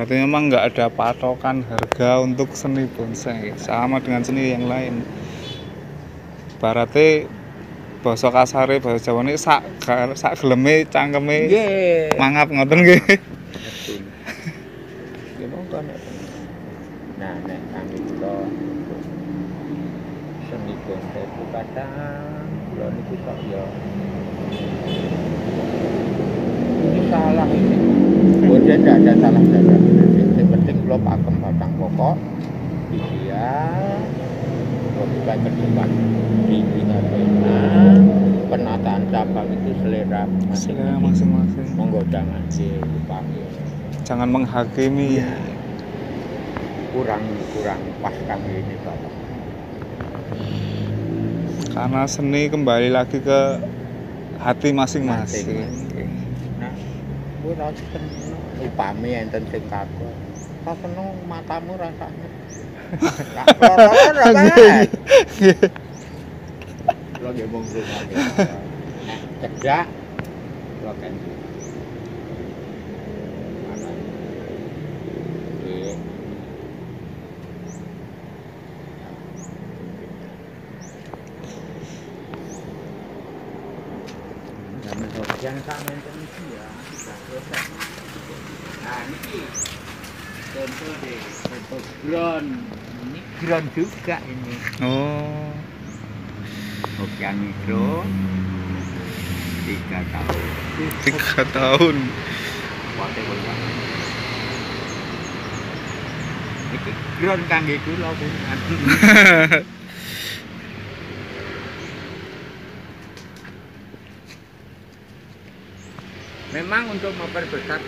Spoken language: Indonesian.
Berarti memang nggak ada patokan harga untuk seni bonsai, sama dengan seni yang lain. Berarti basa kasare basa Jawane sak geleme cangkeme Nggih. mangap ngoten nggih. Betul. Ya monggo nek. Nah, nek kami kula seni bonsai itu kadang kula niku kok ya ini salah ini. Bonsai tidak ada salah-salah. Yang penting kula pakem batang pokok ideal, logika ke depan diingat penataan cabang itu selera Selera masing-masing. masing-masing. Monggo jangan dipakai. Jangan menghakimi. Iya. kurang pas kami ini Bapak. Karena seni kembali lagi ke hati masing-masing. Nah, gue rasa seneng upami enten sing kaku. Kok seneng matamu rasanya. Lah loro rasane. Lo nggih mung rumah. Nek cedak lo kan. Yang sama itu ya, sudah selesai. Nah, ini contoh deh, contoh ground. Ini ground juga ini. Oh. Okean Mikro 3 tahun. 3 tahun. Pote kok. Iki ground kangge kula punan. Memang untuk memperbesar